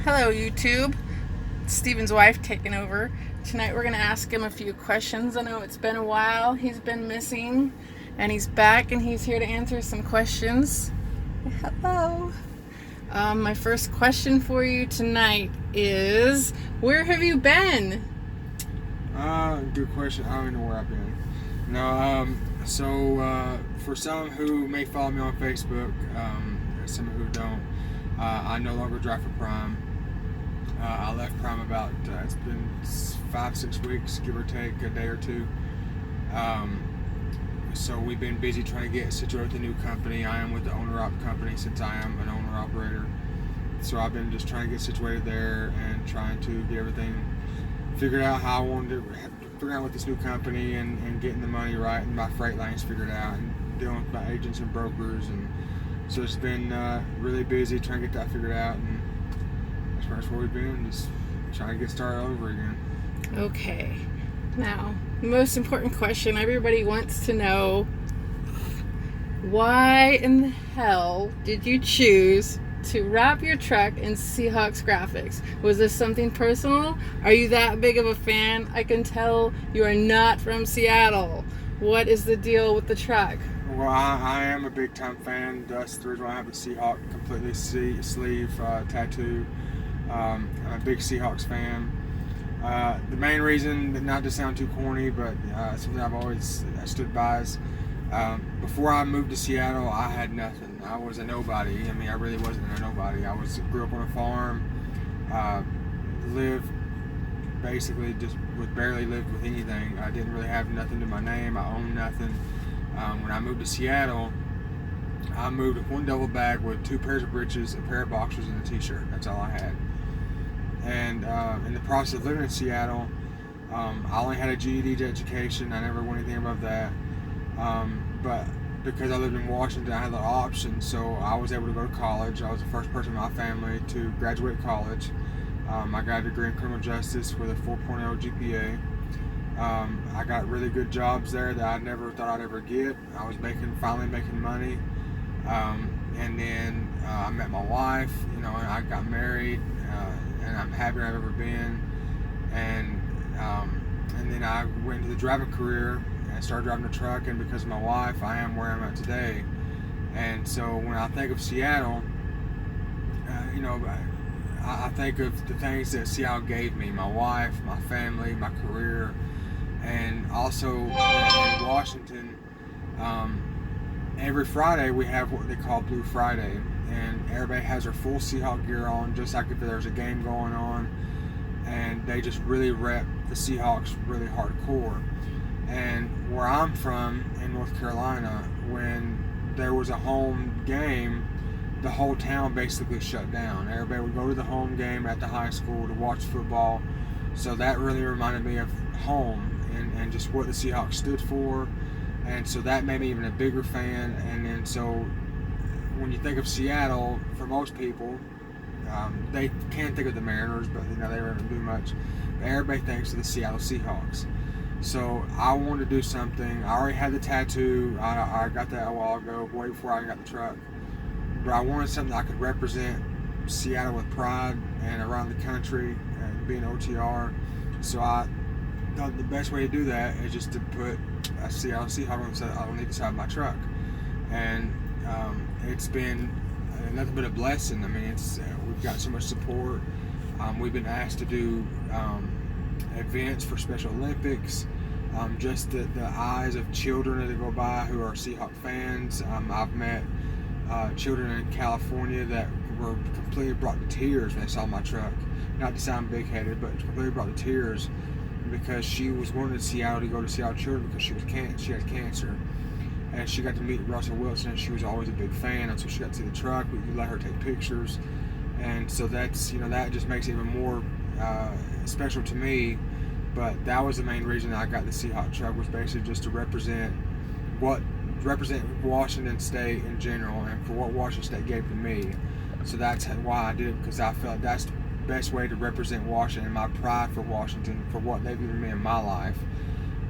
Hello, YouTube. Steven's wife taking over. Tonight we're going to ask him a few questions. I know it's been a while. He's been missing, and he's back, and he's here to answer some questions. Hello. My first question for you tonight is, where have you been? Good question. I don't even know where I've been. No, for some who may follow me on Facebook, some who don't, I no longer drive for Prime. I left Prime about, it's been 5-6 weeks, give or take a day or two. So we've been busy trying to get situated with a new company. I am with the owner-op company since I am an owner-operator. So I've been just trying to get situated there and trying to get everything figured out how I wanted to figure out with this new company and getting the money right and my freight lanes figured out and dealing with my agents and brokers. And so it's been really busy trying to get that figured out, and that's where we've been, just trying to get started over again. Okay. Now, the most important question everybody wants to know, why in the hell did you choose to wrap your truck in Seahawks graphics? Was this something personal? Are you that big of a fan? I can tell you are not from Seattle. What is the deal with the truck? Well, I am a big time fan. That's the reason why I have a Seahawk completely sleeve tattoo. I'm a big Seahawks fan. The main reason, not to sound too corny, but something I've always stood by is, before I moved to Seattle, I had nothing. I was a nobody. I mean, I really wasn't a nobody. I grew up on a farm, lived basically barely lived with anything. I didn't really have nothing to my name. I owned nothing. When I moved to Seattle, I moved with one double bag with 2 pairs of breeches, a pair of boxers, and a t-shirt. That's all I had. And in the process of living in Seattle, I only had a GED education. I never went anything above that. But because I lived in Washington, I had the option, so I was able to go to college. I was the first person in my family to graduate college. I got a degree in criminal justice with a 4.0 GPA. I got really good jobs there that I never thought I'd ever get. I was finally making money. And then I met my wife, and I got married, and I'm happier I've ever been. And then I went into the driving career and started driving a truck, and because of my wife, I am where I'm at today. And so when I think of Seattle, I think of the things that Seattle gave me: my wife, my family, my career, and also in Washington. Every Friday we have what they call Blue Friday, and everybody has their full Seahawk gear on, just like if there's a game going on, and they just really rep the Seahawks really hardcore. And where I'm from in North Carolina, when there was a home game, the whole town basically shut down. Everybody would go to the home game at the high school to watch football. So that really reminded me of home and just what the Seahawks stood for. And so that made me even a bigger fan. And then so when you think of Seattle, for most people, they can't think of the Mariners, but they don't do much. But everybody thinks of the Seattle Seahawks. So I wanted to do something. I already had the tattoo. I got that a while ago, way before I got the truck. But I wanted something I could represent Seattle with pride and around the country and be an OTR. So I thought the best way to do that is just to put a Seattle Seahawks on the side of my truck. And it's been nothing but a blessing. I mean, we've got so much support. We've been asked to do events for Special Olympics. Just the eyes of children that go by who are Seahawk fans. I've met children in California that were completely brought to tears when they saw my truck. Not to sound big-headed, but completely brought to tears because she was going to Seattle to go to Seattle Children because she had cancer. And she got to meet Russell Wilson, and she was always a big fan, and so she got to see the truck. We let her take pictures, and so that's that just makes it even more special to me. But that was the main reason I got the Seahawk truck, was basically just to represent Washington State in general, and for what Washington State gave to me. So that's why I did it, because I felt that's the best way to represent Washington and my pride for Washington, for what they've given me in my life.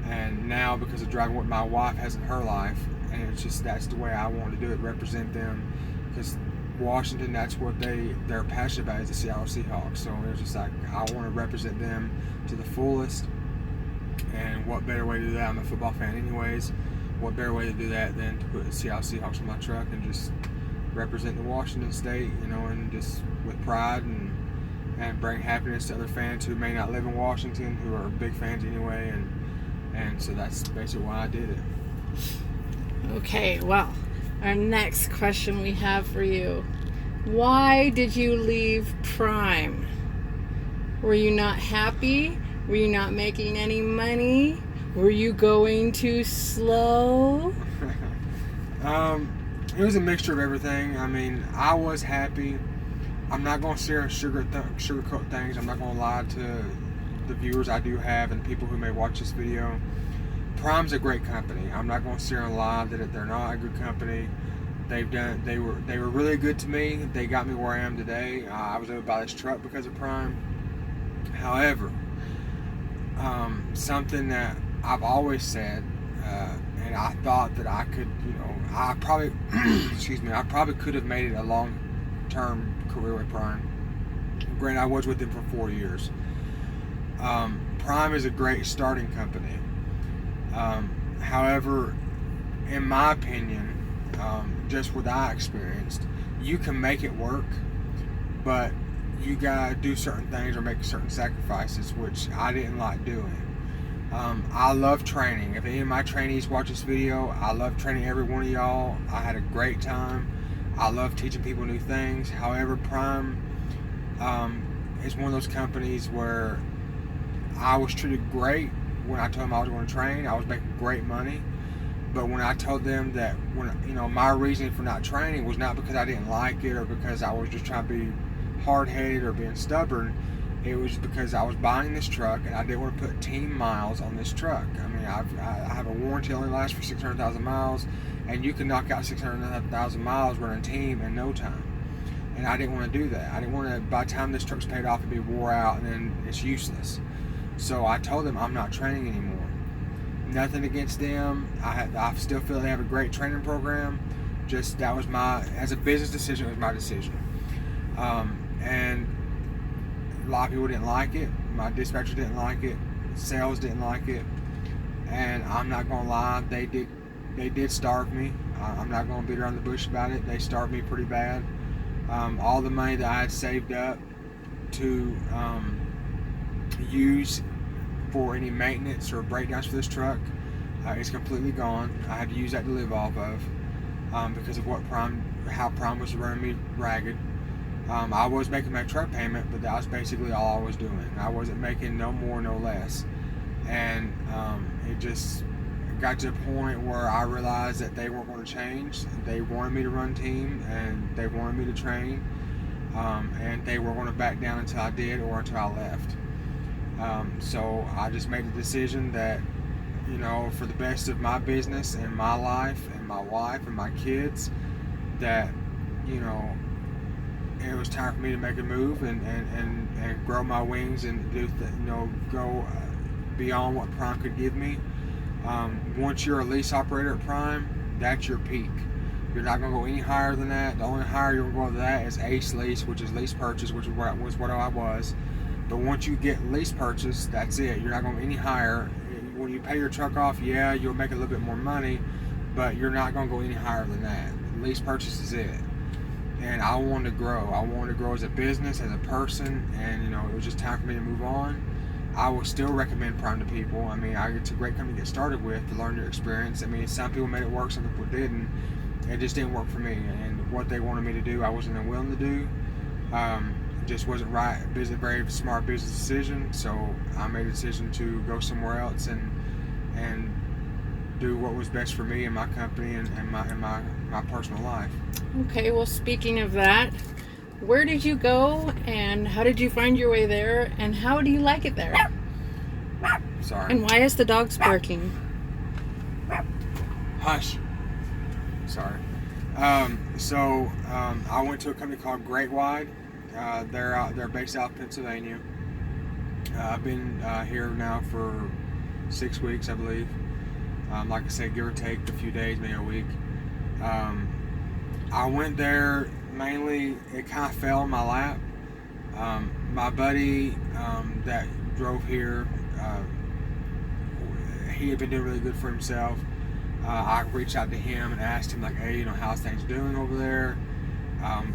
And now, because of driving what my wife has in her life, and it's just that's the way I want to do it, represent them, because Washington, that's what they're passionate about, is the Seattle Seahawks. So it was just like, I want to represent them to the fullest. And what better way to do that? I'm a football fan anyways. What better way to do that than to put the Seattle Seahawks on my truck and just represent the Washington State, and just with pride and bring happiness to other fans who may not live in Washington, who are big fans anyway. And so that's basically why I did it. Okay, well, our next question we have for you. Why did you leave Prime? Were you not happy? Were you not making any money? Were you going too slow? It was a mixture of everything. I mean, I was happy. I'm not going to sit here and sugarcoat things. I'm not going to lie to the viewers I do have and people who may watch this video. Prime's a great company. I'm not going to sit here and lie that they're not a good company. They were really good to me. They got me where I am today. I was able to buy this truck because of Prime. However, something that I've always said, and I thought that I could, I probably, I probably could have made it a long-term career with Prime. Granted, I was with them for 4 years. Prime is a great starting company. However, in my opinion, just what I experienced, you can make it work, but you gotta do certain things or make certain sacrifices, which I didn't like doing. I love training. If any of my trainees watch this video, I love training every one of y'all. I had a great time. I love teaching people new things. However, Prime is one of those companies where I was treated great when I told them I was going to train. I was making great money. But when I told them that, my reason for not training was not because I didn't like it or because I was just trying to be hard-headed or being stubborn, it was because I was buying this truck and I didn't want to put team miles on this truck. I mean, I have a warranty that only lasts for 600,000 miles, and you can knock out 600,000 miles running team in no time. And I didn't want to do that. I didn't want to, by the time this truck's paid off, it'd be wore out and then it's useless. So I told them I'm not training anymore. Nothing against them. I still feel they have a great training program. Just that was as a business decision, it was my decision. And a lot of people didn't like it. My dispatcher didn't like it. Sales didn't like it. And I'm not gonna lie, they did starve me. I'm not gonna beat around the bush about it. They starved me pretty bad. All the money that I had saved up to use for any maintenance or breakdowns for this truck is completely gone. I had to use that to live off of because of how Prime was running me ragged. I was making my truck payment, but that was basically all I was doing. I wasn't making no more, no less. And it just got to a point where I realized that they weren't going to change. They wanted me to run team, and they wanted me to train, and they were going to back down until I did or until I left. So I just made the decision that, for the best of my business and my life and my wife and my kids, that, it was time for me to make a move and grow my wings and go beyond what Prime could give me. Once you're a lease operator at Prime, that's your peak. You're not going to go any higher than that. The only higher you'll go to that is Ace Lease, which is lease purchase, which is what I was. But once you get lease purchase, that's it. You're not going any higher. When you pay your truck off, yeah, you'll make a little bit more money, but you're not going to go any higher than that. Lease purchase is it. And I wanted to grow. I wanted to grow as a business, as a person, and it was just time for me to move on. I will still recommend Prime to people. I mean, it's a great company to get started with to learn your experience. I mean, some people made it work, some people didn't. It just didn't work for me. And what they wanted me to do, I wasn't willing to do. It just wasn't right. It was a very smart business decision. So I made a decision to go somewhere else and do what was best for me and my company and my personal life. Okay, well, speaking of that, where did you go and how did you find your way there and how do you like it there? Sorry. And why is the dog barking? Hush. Sorry. I went to a company called Great Wide. They're based out of Pennsylvania. I've been here now for 6 weeks, I believe. Like I said, give or take a few days, maybe a week. I went there mainly it kind of fell in my lap. My buddy that drove here, he had been doing really good for himself. I reached out to him and asked him, like, hey, how's things doing over there?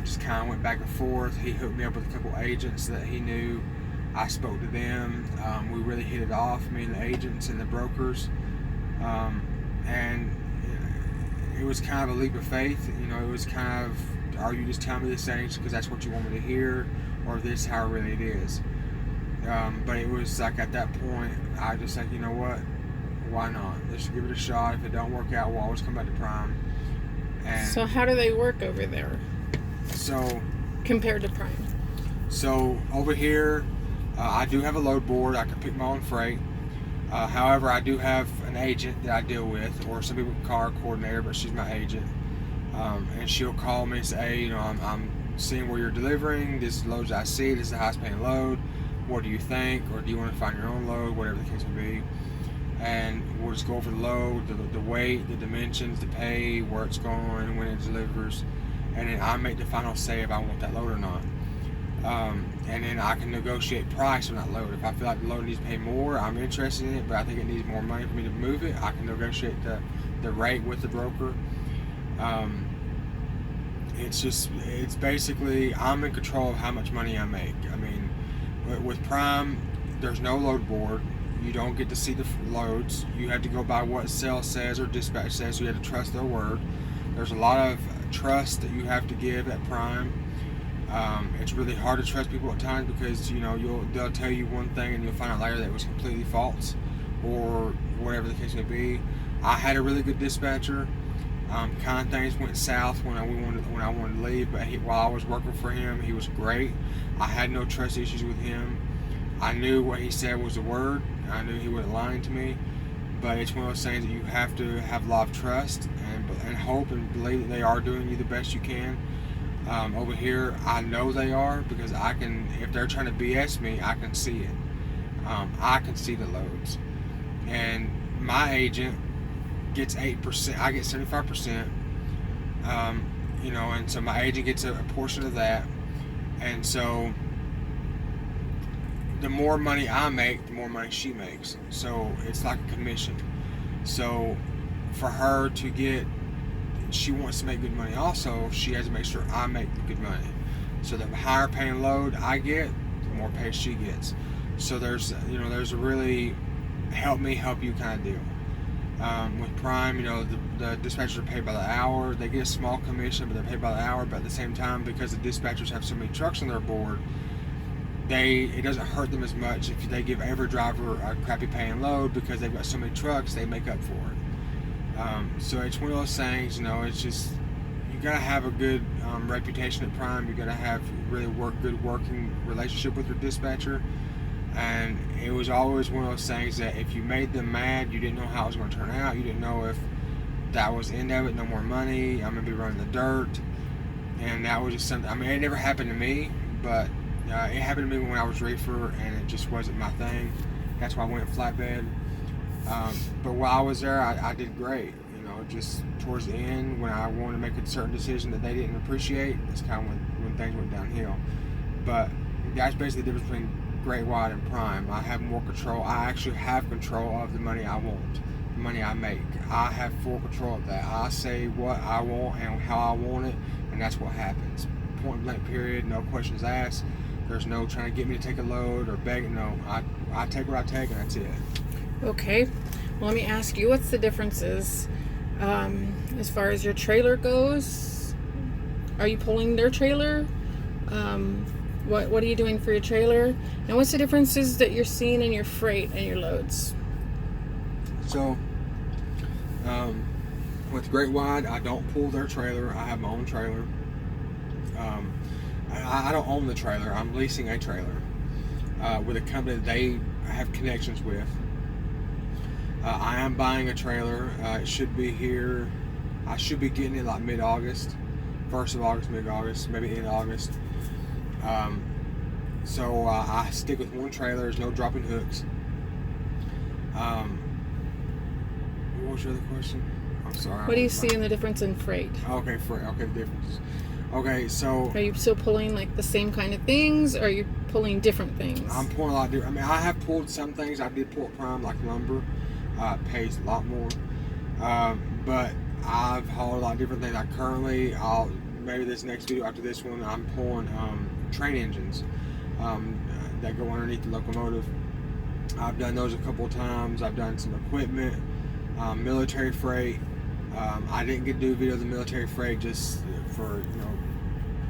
Just kind of went back and forth. He hooked me up with a couple agents that he knew. I spoke to them. We really hit it off, me and the agents and the brokers. And it was kind of a leap of faith. It was kind of, are you just telling me these things because that's what you want me to hear, or this how really it is? But it was like at that point, I just like, you know what? Why not? Let's give it a shot. If it don't work out, we'll always come back to Prime. And So how do they work over there so compared to Prime? So over here, I do have a load board. I can pick my own freight. However, I do have an agent that I deal with, or some people call her a coordinator, but she's my agent. And she'll call me and say, hey, I'm seeing where you're delivering. This is the loads I see. This is the highest paying load. What do you think? Or do you want to find your own load? Whatever the case may be. And we'll just go over the load, the weight, the dimensions, the pay, where it's going, when it delivers. And then I make the final say if I want that load or not. And then I can negotiate price on that load. If I feel like the load needs to pay more, I'm interested in it, but I think it needs more money for me to move it, I can negotiate the rate with the broker. It's basically, I'm in control of how much money I make. I mean, with Prime, there's no load board. You don't get to see the loads. You have to go by what sales says or dispatch says, so you have to trust their word. There's a lot of trust that you have to give at Prime. It's really hard to trust people at times because they'll tell you one thing and you'll find out later that it was completely false, or whatever the case may be. I had a really good dispatcher. Kind of things went south when I wanted to leave, but while I was working for him, he was great. I had no trust issues with him. I knew what he said was the word. I knew he wasn't lying to me. But it's one of those things that you have to have a lot of trust and hope and believe that they are doing you the best you can. Over here, I know they are because I can. If they're trying to BS me, I can see it. I can see the loads, and my agent gets 8%. I get 75%. And so my agent gets a portion of that, and so the more money I make, the more money she makes. So it's like a commission. So for her to get, she wants to make good money also, she has to make sure I make good money. So the higher paying load I get, the more pay she gets. So there's a really help me help you kind of deal. With Prime, the dispatchers are paid by the hour. They get a small commission, but they're paid by the hour. But at the same time, because the dispatchers have so many trucks on their board, it doesn't hurt them as much if they give every driver a crappy paying load because they've got so many trucks. They make up for it. So it's one of those things. It's just you gotta have a good reputation at Prime. You gotta have really good working relationship with your dispatcher. And it was always one of those things that if you made them mad, you didn't know how it was going to turn out. You didn't know if that was the end of it, no more money, I'm going to be running the dirt. And that was just something, it never happened to me, but it happened to me when I was reefer, and it just wasn't my thing. That's why I went flatbed. But while I was there, I did great. Just towards the end, when I wanted to make a certain decision that they didn't appreciate, that's kind of when things went downhill. But that's basically the difference between Great White and Prime. I have more control. I actually have control of the money I want, the money I make. I have full control of that. I say what I want and how I want it, and that's what happens. Point blank period, no questions asked. There's no trying to get me to take a load or begging. No, I take what I take, and that's it. Okay. Well, let me ask you, what's the differences as far as your trailer goes? Are you pulling their trailer? What are you doing for your trailer? And what's the differences that you're seeing in your freight and your loads? So, with Great Wide, I don't pull their trailer. I have my own trailer. I don't own the trailer. I'm leasing a trailer with a company that they have connections with. I am buying a trailer. It should be here. I should be getting it like mid-August. 1st of August, mid-August, maybe in August. So I stick with one trailer. There's no dropping hooks. What was your other question? I'm sorry. What do you see in the difference in freight? Okay, the difference. Okay, so Are you still pulling like the same kind of things, or are you pulling different things? I'm pulling a lot of different. I mean, I have pulled some things. I did pull at Prime, like lumber. Pays a lot more. But I've hauled a lot of different things. Like currently, maybe this next video after this one, I'm pulling train engines that go underneath the locomotive. I've done those a couple of times. I've done some equipment, military freight. I didn't get to do a video of the military freight just for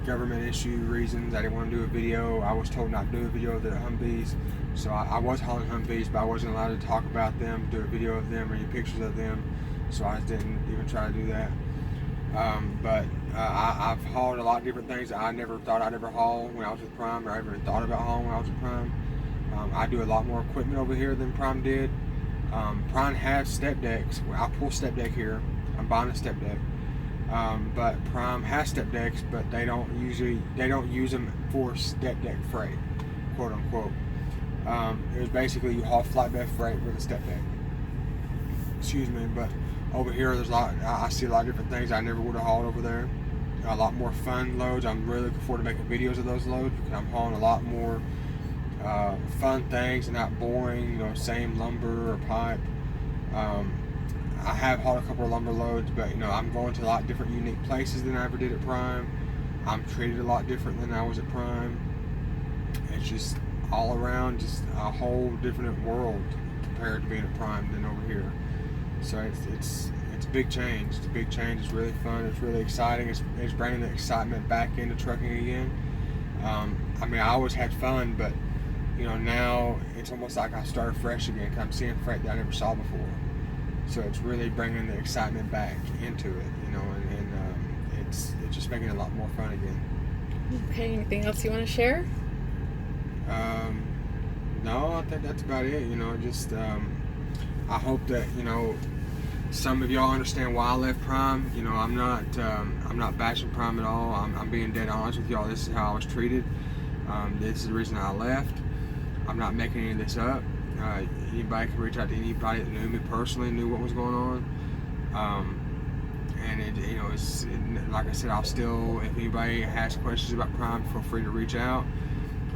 government issue reasons. I didn't want to do a video. I was told not to do a video of the Humvees, so I was hauling Humvees, but I wasn't allowed to talk about them, do a video of them, or any pictures of them. So I didn't even try to do that. But I've hauled a lot of different things that I never thought I'd ever haul when I was with Prime, or I ever thought about hauling when I was with Prime. I do a lot more equipment over here than Prime did. Prime has step decks. I pull step deck here. I'm buying a step deck. But Prime has step decks, but they don't use them for step deck freight, quote unquote. It was basically you haul flatbed freight with a step deck. Excuse me, but over here there's I see a lot of different things I never would have hauled over there. A lot more fun loads. I'm really looking forward to making videos of those loads because I'm hauling a lot more fun things and not boring, same lumber or pipe. I have hauled a couple of lumber loads, but I'm going to a lot different unique places than I ever did at Prime. I'm treated a lot different than I was at Prime. It's just all around just a whole different world compared to being at Prime than over here. So it's a big change. It's a big change. It's really fun. It's really exciting. It's bringing the excitement back into trucking again. I mean, I always had fun, but now it's almost like I started fresh again because I'm seeing freight that I never saw before. So it's really bringing the excitement back into it, and it's just making it a lot more fun again. Okay, anything else you want to share? No, I think that's about it. I hope that some of y'all understand why I left Prime. I'm not bashing Prime at all. I'm being dead honest with y'all. This is how I was treated. This is the reason I left. I'm not making any of this up. Anybody can reach out to anybody that knew me personally, knew what was going on. And it's like I said, I'll still, if anybody has questions about Prime, feel free to reach out.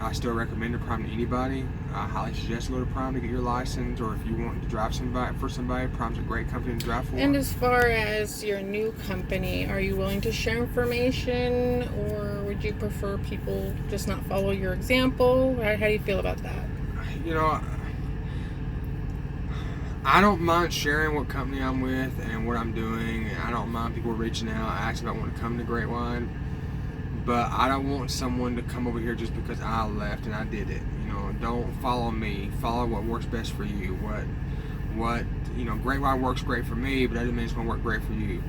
I still recommend Prime to anybody. I highly suggest to go to Prime to get your license, or if you want to drive for somebody, Prime's a great company to drive for. And as far as your new company, are you willing to share information, or would you prefer people just not follow your example? How do you feel about that? I don't mind sharing what company I'm with and what I'm doing. I don't mind people reaching out, asking if I want to come to Great Wide. But I don't want someone to come over here just because I left and I did it. Don't follow me. Follow what works best for you. What Great Wide works great for me, but that doesn't mean it's going to work great for you.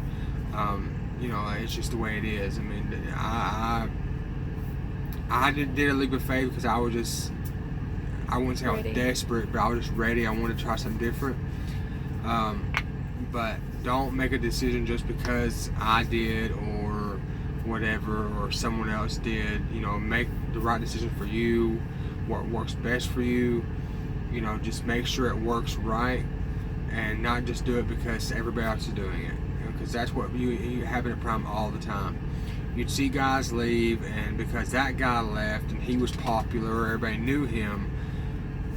It's just the way it is. I mean, I did a leap of faith because I was just, I wouldn't say I was desperate, but I was just ready. I wanted to try something different. But don't make a decision just because I did or whatever, or someone else did. Make the right decision for you, what works best for you. Just make sure it works right, and not just do it because everybody else is doing it. Because that's what you have at Prime all the time. You'd see guys leave, and because that guy left and he was popular, everybody knew him,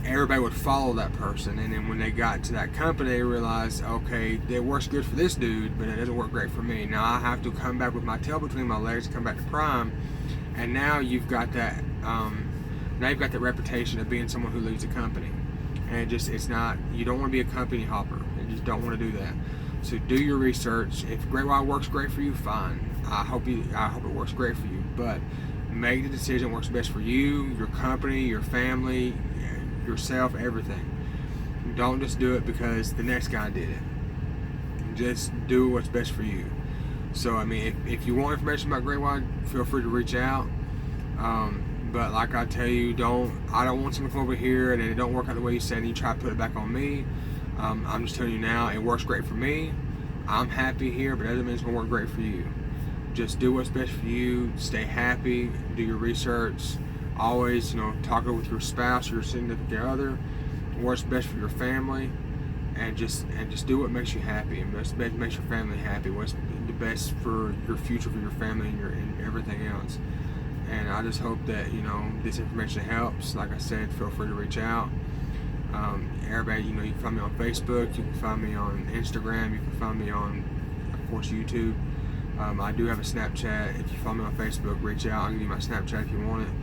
everybody would follow that person. And then when they got to that company, they realized, okay, it works good for this dude, but it doesn't work great for me. Now I have to come back with my tail between my legs to come back to Prime. And now you've got that reputation of being someone who leaves a company. And it's not, you don't want to be a company hopper. You just don't want to do that. So do your research. If Great Wide works great for you, fine. I hope it works great for you. But make the decision that works best for you, your company, your family, yourself, everything. Don't just do it because the next guy did it. Just do what's best for you. So I mean, if you want information about Great Wide, feel free to reach out. But like I tell you, I don't want someone to come over here and then it don't work out the way you said and you try to put it back on me. I'm just telling you now, it works great for me. I'm happy here, but that doesn't mean it's gonna work great for you. Just do what's best for you. Stay happy. Do your research. Always, talk with your spouse or your significant other. What's best for your family, and just do what makes you happy and makes your family happy. What's the best for your future, for your family, and everything else. And I just hope that, you know, this information helps. Like I said, feel free to reach out. Everybody, you know, you can find me on Facebook, you can find me on Instagram, you can find me on, of course, YouTube. I do have a Snapchat. If you follow me on Facebook, reach out. I'll give you my Snapchat if you want it.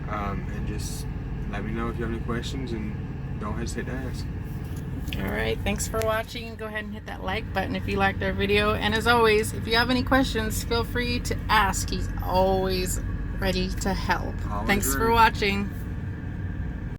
And just let me know if you have any questions, and don't hesitate to ask. Alright, thanks for watching. Go ahead and hit that like button if you liked our video. And as always, if you have any questions, feel free to ask. He's always ready to help. Always Thanks ready. for watching.